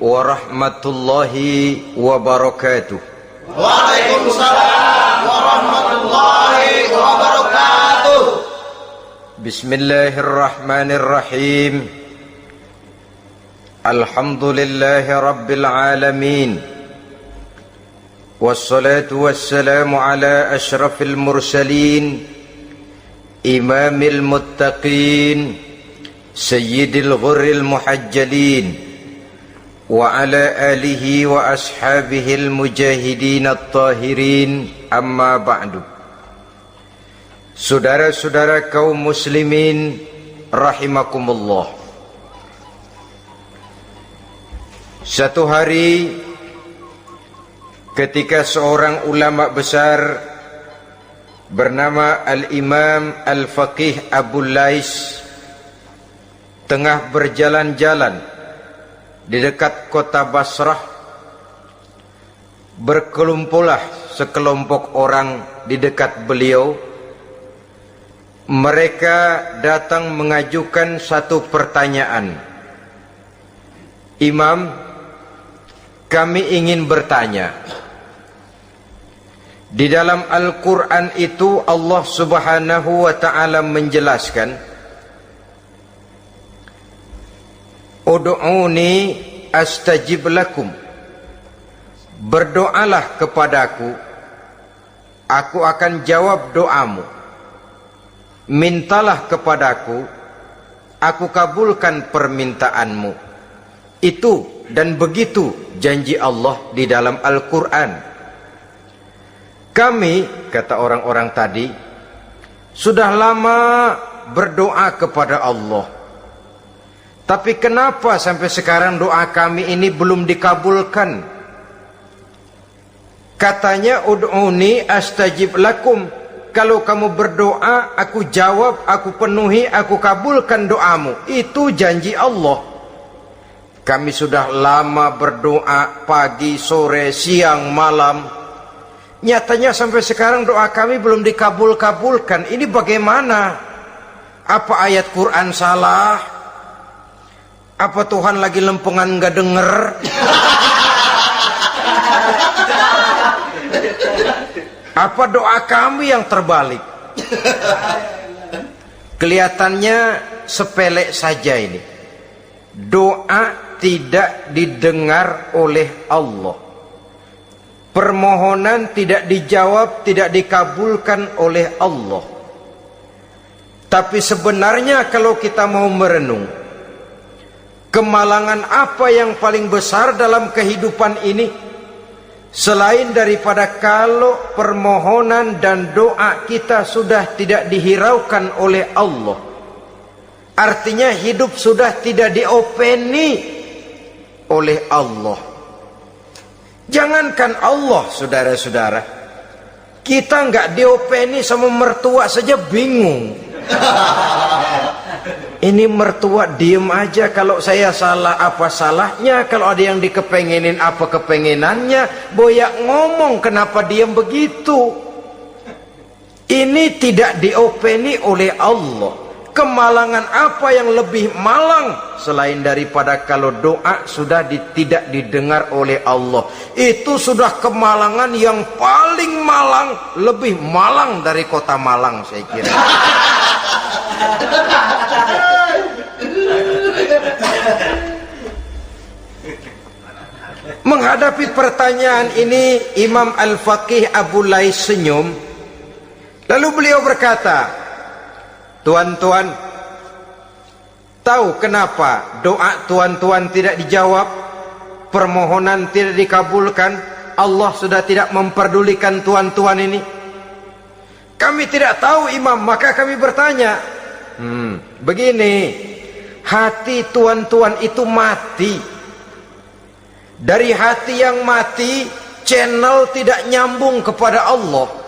warahmatullahi wabarakatuh. Waalaikumsalam warahmatullahi wabarakatuh. Bismillahirrahmanirrahim. Alhamdulillahi rabbil alamin. Wassalatu wassalamu ala ashrafil mursalin, imamil muttaqin, sayyidil ghurril muhajjalin, wa ala alihi wa ashabihil mujahidin at-tahirin, amma ba'du. Saudara-saudara kaum muslimin rahimakumullah. Satu hari ketika seorang ulama besar bernama Al-Imam Al-Faqih Abu Lais tengah berjalan-jalan di dekat kota Basrah, berkelumpullah sekelompok orang di dekat beliau. Mereka datang mengajukan satu pertanyaan. Imam, kami ingin bertanya. Di dalam Al-Quran itu Allah Subhanahu wa ta'ala menjelaskan, Ud'uni astajib lakum. Berdoalah kepadaku, aku akan jawab doamu. Mintalah kepadaku, aku kabulkan permintaanmu. Itu dan begitu janji Allah di dalam Al-Quran. Kami, kata orang-orang tadi, sudah lama berdoa kepada Allah. Tapi kenapa sampai sekarang doa kami ini belum dikabulkan? Katanya, ud'uni astajib lakum. Kalau kamu berdoa, aku jawab, aku penuhi, aku kabulkan doamu. Itu janji Allah. Kami sudah lama berdoa pagi, sore, siang, malam. Nyatanya sampai sekarang doa kami belum dikabul-kabulkan. Ini bagaimana? Apa ayat Quran salah? Apa Tuhan lagi lempengan nggak denger? Apa doa kami yang terbalik? Kelihatannya sepele saja ini. Doa tidak didengar oleh Allah. Permohonan tidak dijawab, tidak dikabulkan oleh Allah. Tapi sebenarnya kalau kita mau merenung, kemalangan apa yang paling besar dalam kehidupan ini, selain daripada kalau permohonan dan doa kita sudah tidak dihiraukan oleh Allah. Artinya hidup sudah tidak diopeni oleh Allah. Jangankan Allah, saudara-saudara, kita nggak diopeni sama mertua saja bingung. Ini mertua diem aja, kalau saya salah apa salahnya, kalau ada yang dikepengenin apa kepengenannya, boyak ngomong kenapa diem begitu. Ini tidak diopeni oleh Allah. Kemalangan apa yang lebih malang selain daripada kalau doa sudah tidak didengar oleh Allah? Itu sudah kemalangan yang paling malang, lebih malang dari kota Malang saya kira. Menghadapi pertanyaan ini, Imam Al-Faqih Abu Lais senyum. Lalu beliau berkata, tuan-tuan, tahu kenapa doa tuan-tuan tidak dijawab, permohonan tidak dikabulkan? Allah sudah tidak memperdulikan tuan-tuan ini. Kami tidak tahu, Imam, maka kami bertanya. Begini, hati tuan-tuan itu mati. Dari hati yang mati, channel tidak nyambung kepada Allah.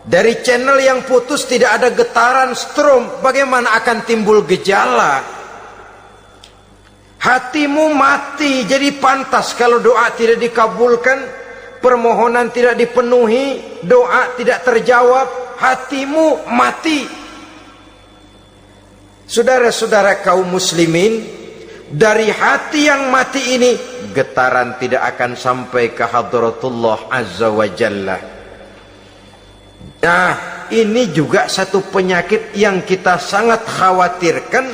Dari channel yang putus tidak ada getaran strom, bagaimana akan timbul gejala? Hatimu mati, jadi pantas kalau doa tidak dikabulkan, permohonan tidak dipenuhi, doa tidak terjawab, hatimu mati. Saudara-saudara kaum muslimin, dari hati yang mati ini getaran tidak akan sampai ke hadratullah azza wa jalla. Nah, ini juga satu penyakit yang kita sangat khawatirkan,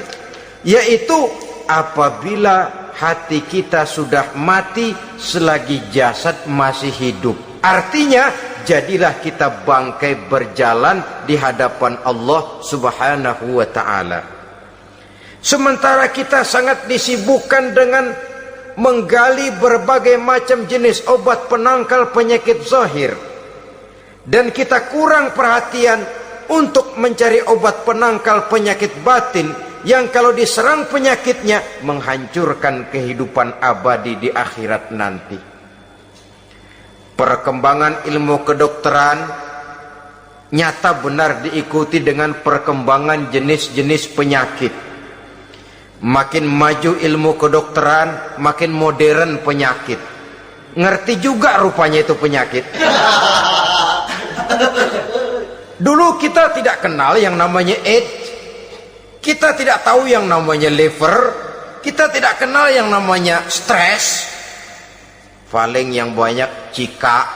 yaitu apabila hati kita sudah mati selagi jasad masih hidup. Artinya, jadilah kita bangkai berjalan di hadapan Allah subhanahu wa ta'ala. Sementara kita sangat disibukkan dengan menggali berbagai macam jenis obat penangkal penyakit zahir, dan kita kurang perhatian untuk mencari obat penangkal penyakit batin yang kalau diserang penyakitnya menghancurkan kehidupan abadi di akhirat nanti. Perkembangan ilmu kedokteran nyata benar diikuti dengan perkembangan jenis-jenis penyakit. Makin maju ilmu kedokteran, makin modern penyakit. Ngerti juga rupanya itu penyakit. Dulu kita tidak kenal yang namanya AIDS, kita tidak tahu yang namanya liver, kita tidak kenal yang namanya stres. Paling yang banyak cika,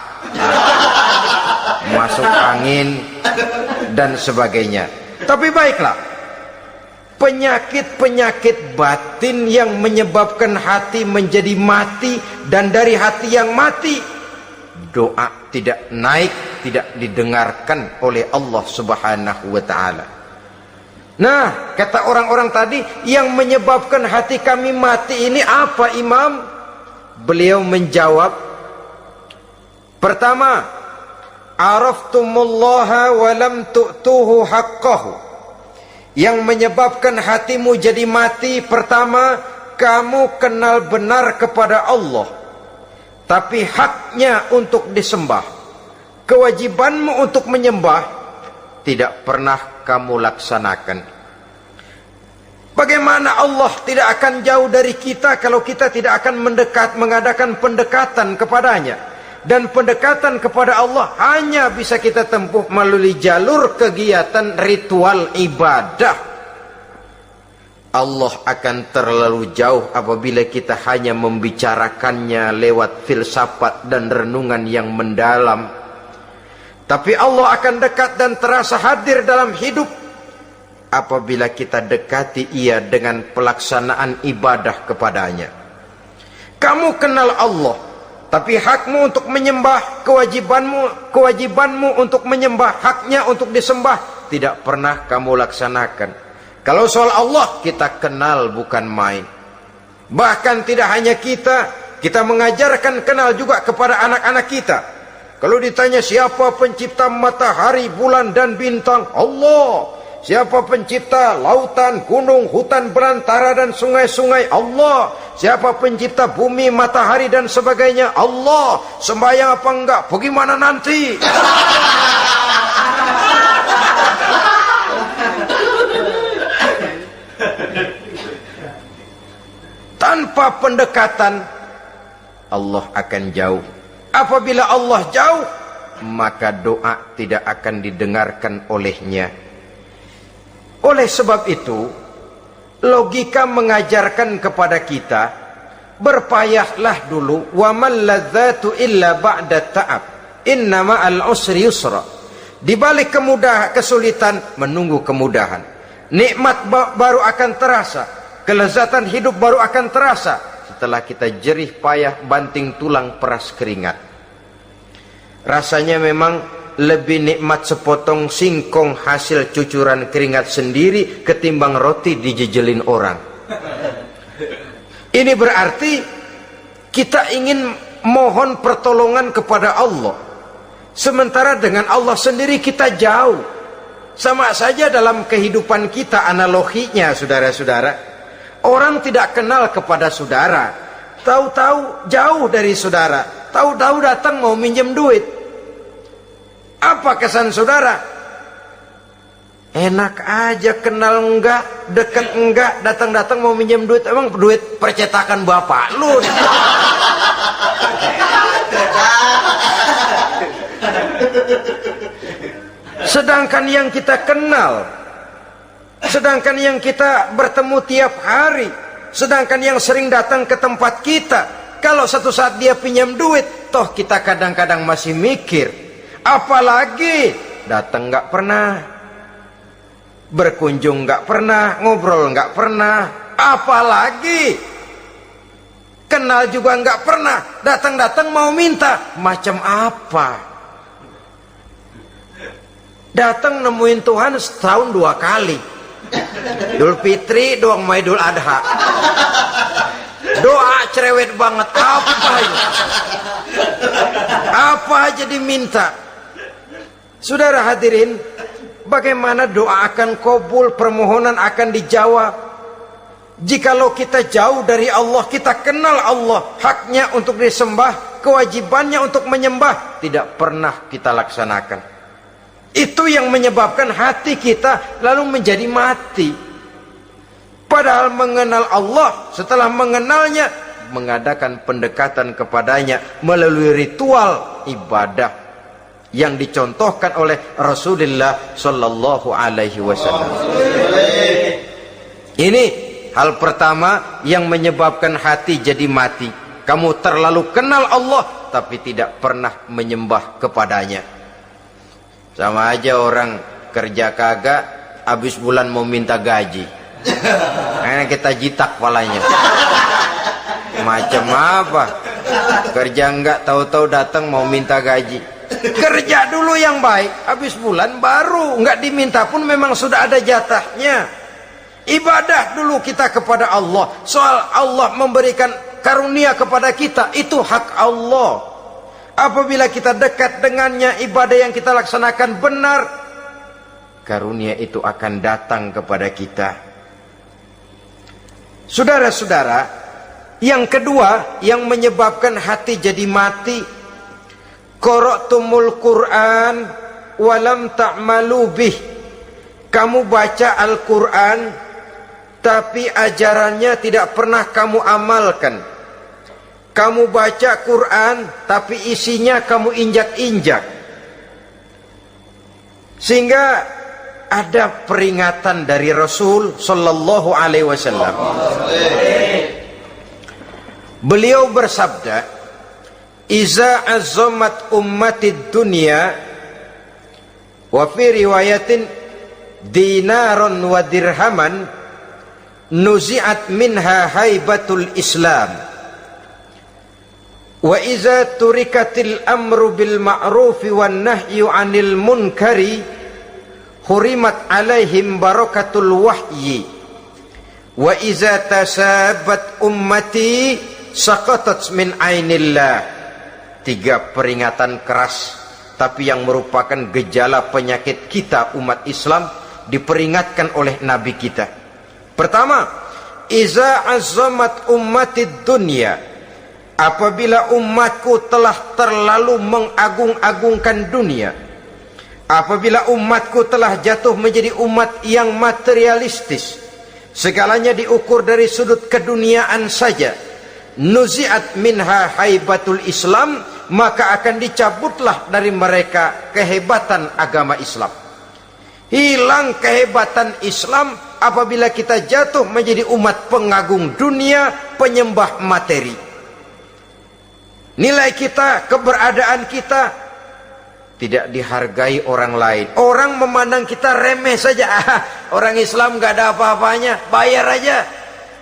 masuk angin, dan sebagainya. Tapi baiklah, penyakit-penyakit batin yang menyebabkan hati menjadi mati, dan dari hati yang mati doa tidak naik, tidak didengarkan oleh Allah subhanahu wa ta'ala. Nah, kata orang-orang tadi, yang menyebabkan hati kami mati ini apa, Imam? Beliau menjawab, pertama, araftumullaha wa lam tu'tuhu haqqahu. Yang menyebabkan hatimu jadi mati, pertama, kamu kenal benar kepada Allah, tapi haknya untuk disembah, kewajibanmu untuk menyembah, tidak pernah kamu laksanakan. Bagaimana Allah tidak akan jauh dari kita kalau kita tidak akan mengadakan pendekatan kepadanya? Dan pendekatan kepada Allah hanya bisa kita tempuh melalui jalur kegiatan ritual ibadah. Allah akan terlalu jauh apabila kita hanya membicarakannya lewat filsafat dan renungan yang mendalam. Tapi Allah akan dekat dan terasa hadir dalam hidup apabila kita dekati ia dengan pelaksanaan ibadah kepadanya. Kamu kenal Allah, tapi hakmu untuk menyembah, kewajibanmu untuk menyembah, haknya untuk disembah, tidak pernah kamu laksanakan. Kalau soal Allah kita kenal bukan main. Bahkan tidak hanya kita mengajarkan kenal juga kepada anak-anak kita. Kalau ditanya siapa pencipta matahari, bulan dan bintang? Allah. Siapa pencipta lautan, gunung, hutan belantara dan sungai-sungai? Allah. Siapa pencipta bumi, matahari dan sebagainya? Allah. Sembahyang apa enggak? Bagaimana nanti? Tanpa pendekatan Allah akan jauh. Apabila Allah jauh, maka doa tidak akan didengarkan olehnya. Oleh sebab itu, logika mengajarkan kepada kita, berpayahlah dulu, wa mal ladzatu illa ba'da ta'ab, inna ma'al usri yusra. Di balik kesulitan menunggu kemudahan. Nikmat baru akan terasa, kelezatan hidup baru akan terasa setelah kita jerih payah banting tulang peras keringat. Rasanya memang lebih nikmat sepotong singkong hasil cucuran keringat sendiri ketimbang roti dijejelin orang. Ini berarti kita ingin mohon pertolongan kepada Allah, sementara dengan Allah sendiri kita jauh. Sama saja dalam kehidupan kita analoginya, saudara-saudara. Orang tidak kenal kepada saudara, tahu-tahu jauh dari saudara, tahu-tahu datang mau minjem duit. Apa kesan saudara? Enak aja, kenal enggak, dekat enggak, datang-datang mau minjem duit. Emang duit percetakan bapak lu? Sedangkan yang kita kenal, sedangkan yang kita bertemu tiap hari, sedangkan yang sering datang ke tempat kita, Kalau satu saat dia pinjam duit, toh kita kadang-kadang masih mikir. Apalagi datang nggak pernah, berkunjung nggak pernah, ngobrol nggak pernah, apalagi kenal juga nggak pernah, datang-datang mau minta. Macam apa? Datang nemuin Tuhan setahun 2 kali, Idul Fitri doang sama Idul Adha. Doa cerewet banget, apa aja, apa aja diminta. Saudara hadirin, bagaimana doa akan kabul, permohonan akan dijawab? Jikalau kita jauh dari Allah, kita kenal Allah, haknya untuk disembah, kewajibannya untuk menyembah, tidak pernah kita laksanakan. Itu yang menyebabkan hati kita lalu menjadi mati. Padahal mengenal Allah, setelah mengenalnya, mengadakan pendekatan kepadanya melalui ritual ibadah yang dicontohkan oleh Rasulullah Sallallahu Alaihi Wasallam. Ini hal pertama yang menyebabkan hati jadi mati. Kamu terlalu kenal Allah tapi tidak pernah menyembah kepadanya. Sama aja orang kerja kagak, habis bulan mau minta gaji. Karena kita jitak palanya. Macam apa? Kerja enggak, tahu-tahu datang mau minta gaji. Kerja dulu yang baik, habis bulan baru enggak diminta pun memang sudah ada jatahnya. Ibadah dulu kita kepada Allah. Soal Allah memberikan karunia kepada kita, itu hak Allah. Apabila kita dekat dengannya, ibadah yang kita laksanakan benar, karunia itu akan datang kepada kita. Saudara-saudara, yang kedua yang menyebabkan hati jadi mati, qara'tumul Qur'an walam ta'malu bih. Kamu baca Al-Qur'an tapi ajarannya tidak pernah kamu amalkan. Kamu baca Quran tapi isinya kamu injak-injak. Sehingga ada peringatan dari Rasul Sallallahu Alaihi Wasallam. Beliau bersabda, "Iza azzamat ummatid dunya wa fi riwayatin dinaron wa dirhaman nuzi'at minha haibatul Islam. Wa iza turikatil amru bil ma'rufi wan nahyu 'anil munkari hurimat 'alaihim barakatul wahyi. Wa iza tasabat ummati saqatat min 'ainillah." 3 peringatan keras tapi yang merupakan gejala penyakit kita umat Islam diperingatkan oleh Nabi kita. Pertama, iza azzamat ummatid dunya. Apabila umatku telah terlalu mengagung-agungkan dunia, apabila umatku telah jatuh menjadi umat yang materialistis, segalanya diukur dari sudut keduniaan saja, nuzi'at minha haibatul Islam, maka akan dicabutlah dari mereka kehebatan agama Islam. Hilang kehebatan Islam apabila kita jatuh menjadi umat pengagung dunia, penyembah materi. Nilai kita, keberadaan kita tidak dihargai orang lain. Orang memandang kita remeh saja. Orang Islam gak ada apa-apanya, bayar aja,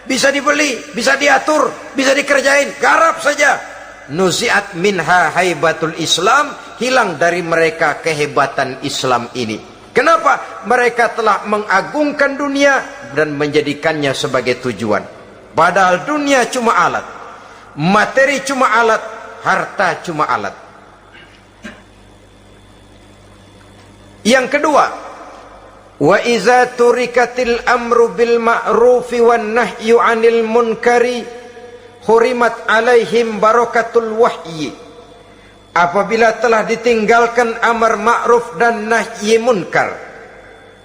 bisa dibeli, bisa diatur, bisa dikerjain, garap saja. Nuzi'at minha haibatul Islam, hilang dari mereka kehebatan Islam ini. Kenapa? Mereka telah mengagungkan dunia dan menjadikannya sebagai tujuan. Padahal dunia cuma alat, materi cuma alat, harta cuma alat. Yang kedua, wa iza turikatil amru bil ma'rufi wan nahyu 'anil munkari hurimat 'alaihim barakatul wahyi. Apabila telah ditinggalkan amar ma'ruf dan nahi munkar,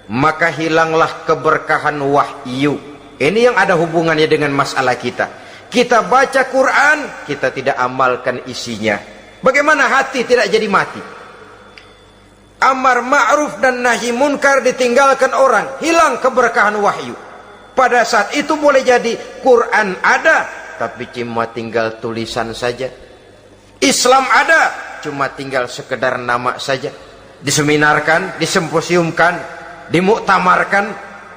maka hilanglah keberkahan wahyu. Ini yang ada hubungannya dengan masalah kita. Kita baca Quran, kita tidak amalkan isinya. Bagaimana hati tidak jadi mati? Amar ma'ruf dan nahi munkar ditinggalkan orang, hilang keberkahan wahyu. Pada saat itu boleh jadi Quran ada, tapi cuma tinggal tulisan saja. Islam ada, cuma tinggal sekedar nama saja. Diseminarkan, disimposiumkan, dimuktamarkan,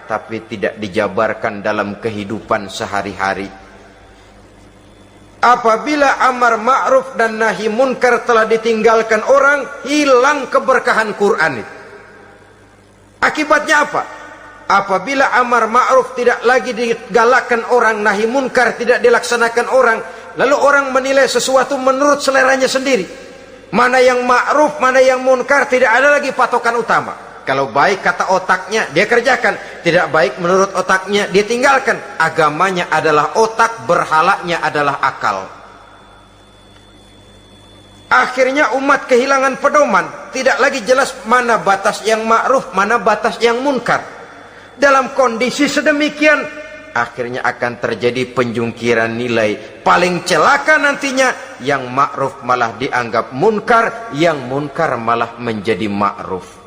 tapi tidak dijabarkan dalam kehidupan sehari-hari. Apabila amar ma'ruf dan nahi munkar telah ditinggalkan orang, hilang keberkahan Quran itu. Akibatnya apa? Apabila amar ma'ruf tidak lagi digalakkan orang, nahi munkar tidak dilaksanakan orang, lalu orang menilai sesuatu menurut seleranya sendiri. Mana yang ma'ruf, mana yang munkar, tidak ada lagi patokan utama. Kalau baik kata otaknya, dia kerjakan. Tidak baik menurut otaknya, dia tinggalkan. Agamanya adalah otak, berhalanya adalah akal. Akhirnya umat kehilangan pedoman. Tidak lagi jelas mana batas yang ma'ruf, mana batas yang munkar. Dalam kondisi sedemikian, akhirnya akan terjadi penjungkiran nilai. Paling celaka nantinya, yang ma'ruf malah dianggap munkar, yang munkar malah menjadi ma'ruf.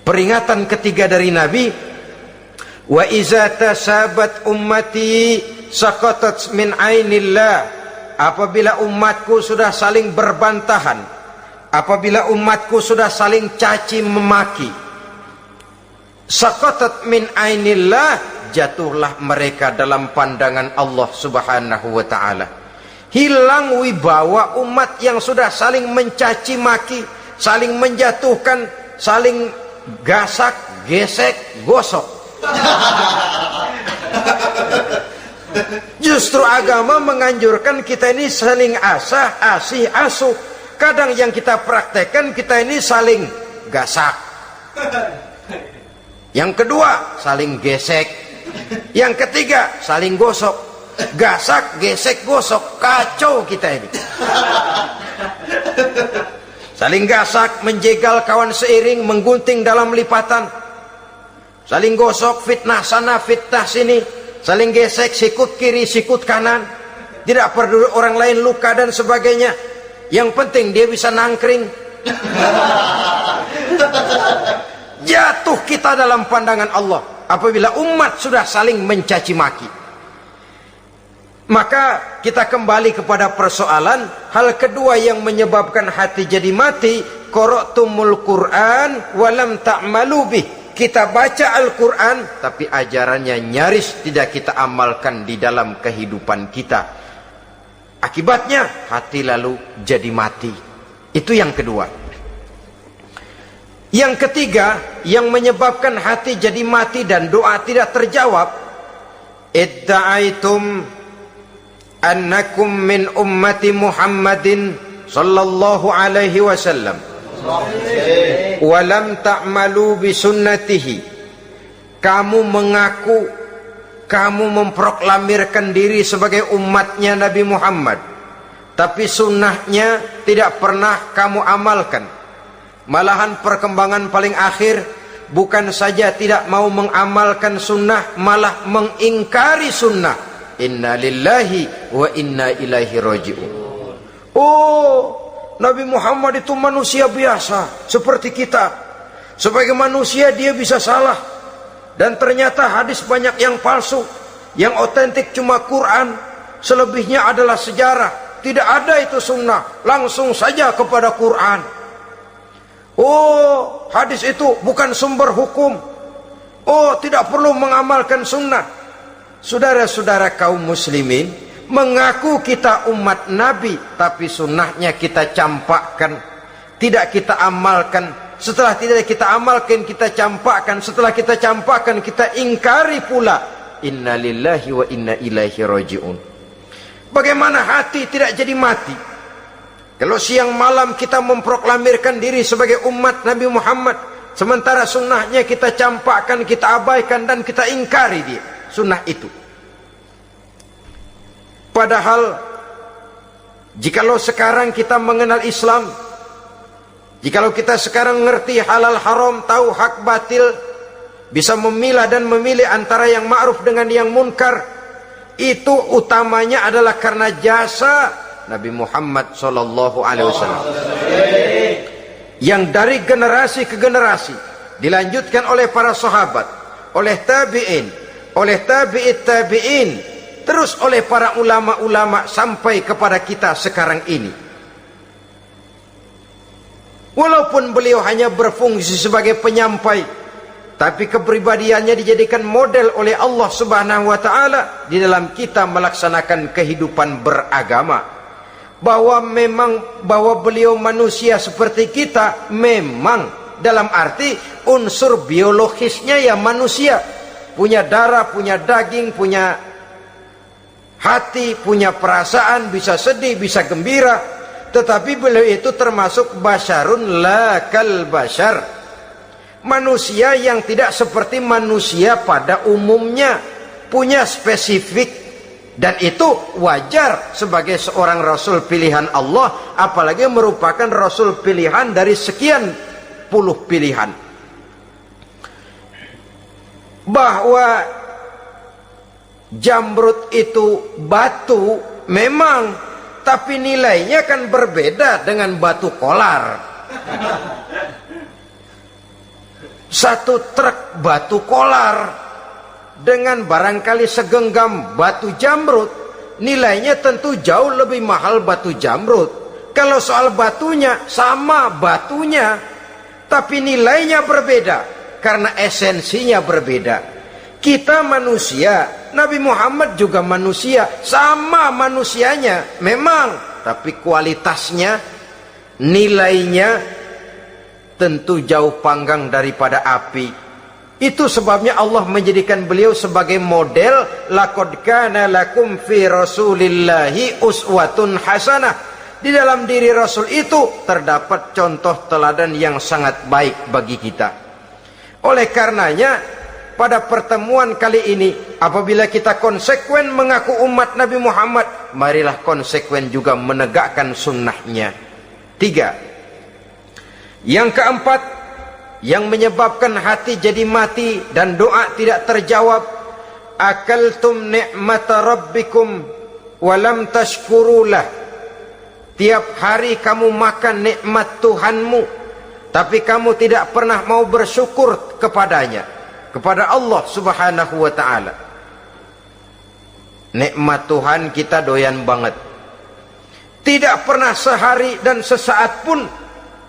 Peringatan ketiga dari Nabi, wa iza tasabat ummati saqatat min ainillah. Apabila umatku sudah saling berbantahan, apabila umatku sudah saling caci memaki, saqatat min ainillah, jatuhlah mereka dalam pandangan Allah Subhanahu wa taala. Hilang wibawa umat yang sudah saling mencaci maki, saling menjatuhkan, saling gasak, gesek, gosok. Justru agama menganjurkan kita ini saling asah, asih, asuh. Kadang yang kita praktekkan, kita ini saling gasak. Yang kedua, saling gesek. Yang ketiga, saling gosok. Gasak, gesek, gosok. Kacau kita ini. Saling gasak, menjegal kawan seiring, menggunting dalam lipatan. Saling gosok, fitnah sana, fitnah sini. Saling gesek, sikut kiri, sikut kanan. Tidak peduli orang lain luka dan sebagainya. Yang penting dia bisa nangkring. Jatuh kita dalam pandangan Allah apabila umat sudah saling mencaci maki. Maka kita kembali kepada persoalan hal kedua yang menyebabkan hati jadi mati, qara'tumul Qur'an walam ta'malu bih. Kita baca Al-Qur'an tapi ajarannya nyaris tidak kita amalkan di dalam kehidupan kita. Akibatnya hati lalu jadi mati. Itu yang kedua. Yang ketiga yang menyebabkan hati jadi mati dan doa tidak terjawab, idda'aitum annakum min ummati Muhammadin sallallahu alaihi wasallam wa lam ta'malu bi sunnatihi. Kamu mengaku, kamu memproklamirkan diri sebagai umatnya Nabi Muhammad, tapi sunnahnya tidak pernah kamu amalkan. Malahan perkembangan paling akhir bukan saja tidak mau mengamalkan sunnah, malah mengingkari sunnah. Inna lillahi wa inna ilaihi raji'un. Oh, Nabi Muhammad itu manusia biasa seperti kita. Sebagai manusia dia bisa salah. Dan ternyata hadis banyak yang palsu. Yang otentik cuma Quran. Selebihnya adalah sejarah. Tidak ada itu sunnah. Langsung saja kepada Quran. Oh, hadis itu bukan sumber hukum. Oh, tidak perlu mengamalkan sunnah. Saudara-saudara kaum muslimin, mengaku kita umat Nabi, tapi sunnahnya kita campakkan, tidak kita amalkan. Setelah tidak kita amalkan, kita campakkan. Setelah kita campakkan, kita ingkari pula. Inna lillahi wa inna ilaihi raji'un. Bagaimana hati tidak jadi mati? Kalau siang malam kita memproklamirkan diri sebagai umat Nabi Muhammad, sementara sunnahnya kita campakkan, kita abaikan, dan kita ingkari dia sunnah itu. Padahal jikalau sekarang kita mengenal Islam, jikalau kita sekarang ngerti halal haram, tahu hak batil, bisa memilah dan memilih antara yang ma'ruf dengan yang munkar, itu utamanya adalah karena jasa Nabi Muhammad sallallahu alaihi wasallam yang dari generasi ke generasi dilanjutkan oleh para sahabat, oleh tabi'in, oleh tabi'it tabi'in, terus oleh para ulama-ulama sampai kepada kita sekarang ini. Walaupun beliau hanya berfungsi sebagai penyampai, tapi kepribadiannya dijadikan model oleh Allah Subhanahu wa taala di dalam kita melaksanakan kehidupan beragama. Bahwa beliau manusia seperti kita, memang dalam arti unsur biologisnya ya manusia, punya darah, punya daging, punya hati, punya perasaan, bisa sedih, bisa gembira, tetapi beliau itu termasuk basyarun la kal basyar, manusia yang tidak seperti manusia pada umumnya, punya spesifik. Dan itu wajar sebagai seorang Rasul pilihan Allah, apalagi merupakan Rasul pilihan dari sekian puluh pilihan. Bahwa jamrud itu batu memang, tapi nilainya kan berbeda dengan batu kolar. Satu truk batu kolar dengan barangkali segenggam batu jamrud, nilainya tentu jauh lebih mahal batu jamrud. Kalau soal batunya, sama batunya, tapi nilainya berbeda karena esensinya berbeda. Kita manusia, Nabi Muhammad juga manusia, sama manusianya memang, tapi kualitasnya, nilainya tentu jauh panggang daripada api. Itu sebabnya Allah menjadikan beliau sebagai model. Laqad kana lakum fi rasulillahi uswatun hasanah. Di dalam diri Rasul itu terdapat contoh teladan yang sangat baik bagi kita. Oleh karenanya, pada pertemuan kali ini, apabila kita konsekuen mengaku umat Nabi Muhammad, marilah konsekuen juga menegakkan sunnahnya. 3. Yang keempat, yang menyebabkan hati jadi mati dan doa tidak terjawab, akaltum ni'mata rabbikum walam tashkurulah. Tiap hari kamu makan nikmat Tuhanmu, tapi kamu tidak pernah mau bersyukur kepadanya, kepada Allah Subhanahu wa ta'ala. Nikmat Tuhan kita doyan banget, tidak pernah sehari dan sesaat pun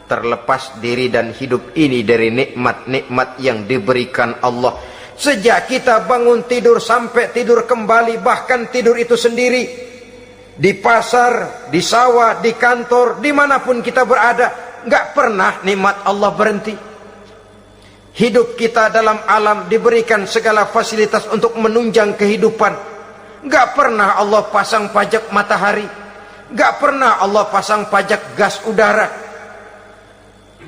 terlepas diri dan hidup ini dari nikmat-nikmat yang diberikan Allah. Sejak kita bangun tidur sampai tidur kembali, bahkan tidur itu sendiri, di pasar, di sawah, di kantor, dimanapun kita berada, nggak pernah nikmat Allah berhenti. Hidup kita dalam alam diberikan segala fasilitas untuk menunjang kehidupan. Nggak pernah Allah pasang pajak matahari, nggak pernah Allah pasang pajak gas udara.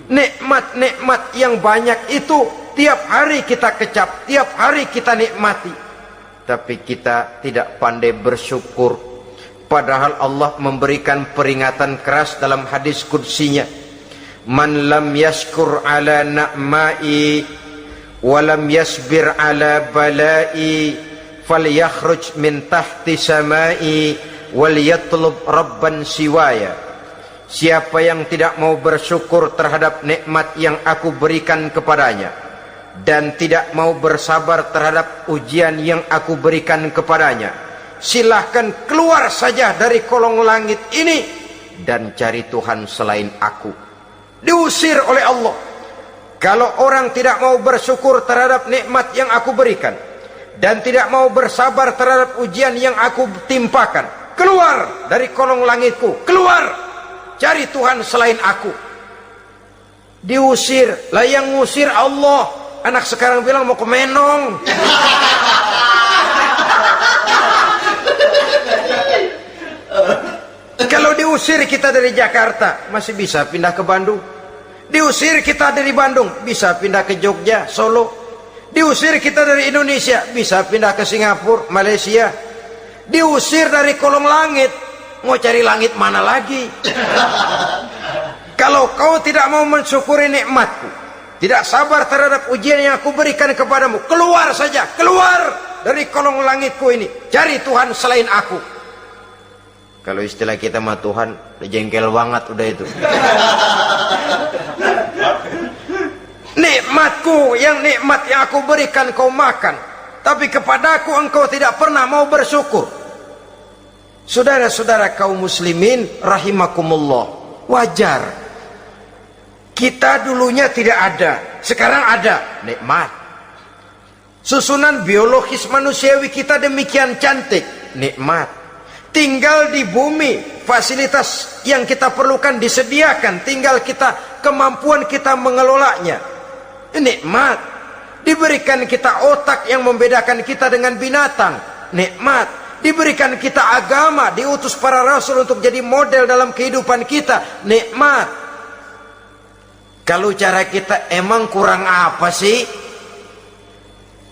Nikmat-nikmat yang banyak itu tiap hari kita kecap, tiap hari kita nikmati, tapi kita tidak pandai bersyukur. Padahal Allah memberikan peringatan keras dalam hadis qudsinya, man lam yashkur ala na'mai wa lam yasbir ala balai falyakhruj min tahti samai wal yatlub rabban siwaya. Siapa yang tidak mau bersyukur terhadap nikmat yang aku berikan kepadanya, dan tidak mau bersabar terhadap ujian yang aku berikan kepadanya, silahkan keluar saja dari kolong langit ini dan cari Tuhan selain aku. Diusir oleh Allah. Kalau orang tidak mau bersyukur terhadap nikmat yang aku berikan, dan tidak mau bersabar terhadap ujian yang aku timpakan, keluar dari kolong langitku, keluar, cari Tuhan selain aku. Diusir. Lah yang ngusir Allah. Anak sekarang bilang mau ke Menong. Kalau diusir kita dari Jakarta, masih bisa pindah ke Bandung. Diusir kita dari Bandung, bisa pindah ke Jogja, Solo. Diusir kita dari Indonesia, bisa pindah ke Singapura, Malaysia. Diusir dari kolong langit, mau cari langit mana lagi? Kalau kau tidak mau mensyukuri nikmatku, tidak sabar terhadap ujian yang aku berikan kepadamu, keluar saja, keluar dari kolong langitku ini, cari Tuhan selain aku. Kalau istilah kita mah Tuhan, udah jengkel banget udah itu. Nikmatku, nikmat yang aku berikan kau makan, tapi kepadaku engkau tidak pernah mau bersyukur. Saudara-saudara kaum muslimin rahimakumullah, wajar. Kita dulunya tidak ada, sekarang ada, nikmat. Susunan biologis manusiawi kita demikian cantik, nikmat. Tinggal di bumi, fasilitas yang kita perlukan disediakan, tinggal kemampuan kita mengelolanya, nikmat. Diberikan kita otak yang membedakan kita dengan binatang, nikmat. Diberikan kita agama, diutus para rasul untuk jadi model dalam kehidupan kita, nikmat. Kalau cara kita emang kurang apa sih?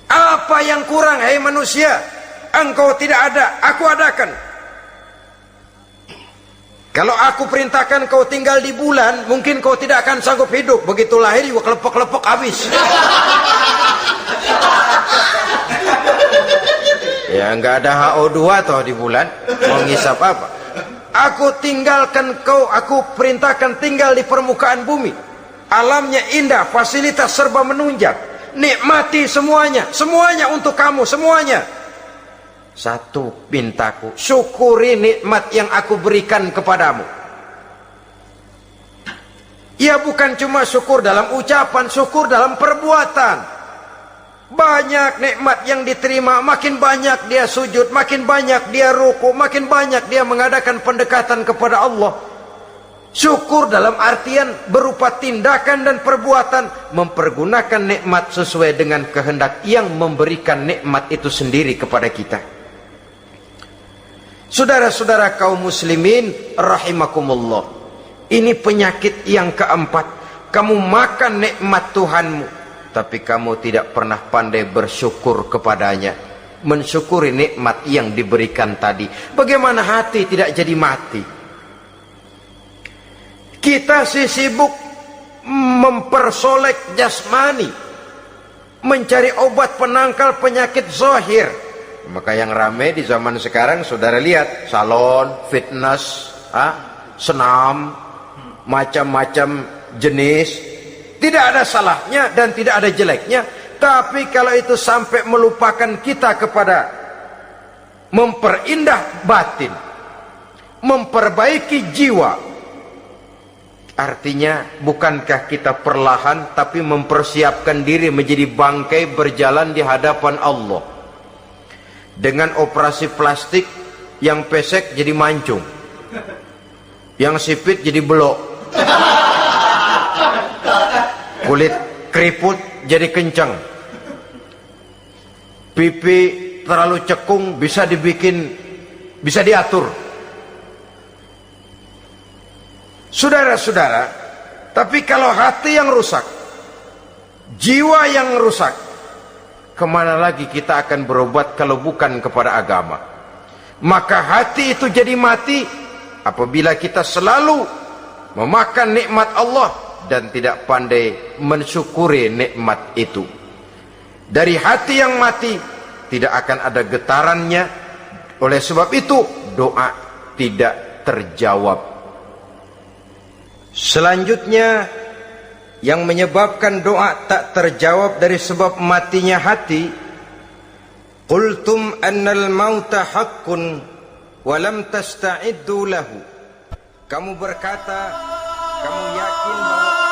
Apa yang kurang, hai manusia? Engkau tidak ada, aku adakan. Kalau aku perintahkan kau tinggal di bulan, mungkin kau tidak akan sanggup hidup. Begitu lahir juga kelepok-kelepok habis. Ya nggak ada HO2 toh di bulan, mau ngisap apa? Aku tinggalkan kau, aku perintahkan tinggal di permukaan bumi. Alamnya indah, fasilitas serba menunjang. Nikmati semuanya, semuanya untuk kamu, semuanya. Satu pintaku, syukuri nikmat yang aku berikan kepadamu. Ya bukan cuma syukur dalam ucapan, syukur dalam perbuatan. Banyak nikmat yang diterima, makin banyak dia sujud, makin banyak dia ruku, makin banyak dia mengadakan pendekatan kepada Allah. Syukur dalam artian berupa tindakan dan perbuatan, mempergunakan nikmat sesuai dengan kehendak yang memberikan nikmat itu sendiri kepada kita. Saudara-saudara kaum muslimin rahimakumullah, ini penyakit yang keempat. Kamu makan nikmat Tuhanmu, tapi kamu tidak pernah pandai bersyukur kepadanya, mensyukuri nikmat yang diberikan tadi. Bagaimana hati tidak jadi mati? Kita sibuk mempersolek jasmani, mencari obat penangkal penyakit zahir. Maka yang ramai di zaman sekarang, saudara lihat, salon, fitness, senam, macam-macam jenis. Tidak ada salahnya dan tidak ada jeleknya. Tapi kalau itu sampai melupakan kita kepada memperindah batin, memperbaiki jiwa, artinya bukankah kita perlahan tapi mempersiapkan diri menjadi bangkai berjalan di hadapan Allah? Dengan operasi plastik, yang pesek jadi mancung, yang sipit jadi belok, kulit keriput jadi kencang, pipi terlalu cekung bisa diatur. Saudara-saudara, tapi kalau hati yang rusak, jiwa yang rusak, kemana lagi kita akan berobat kalau bukan kepada agama? Maka hati itu jadi mati apabila kita selalu memakan nikmat Allah dan tidak pandai mensyukuri nikmat itu. Dari hati yang mati tidak akan ada getarannya. Oleh sebab itu doa tidak terjawab. Selanjutnya, yang menyebabkan doa tak terjawab dari sebab matinya hati, qultum annal mauta haqqun wa lam tasta'iddu lahu. Kamu berkata, kamu yakin bahwa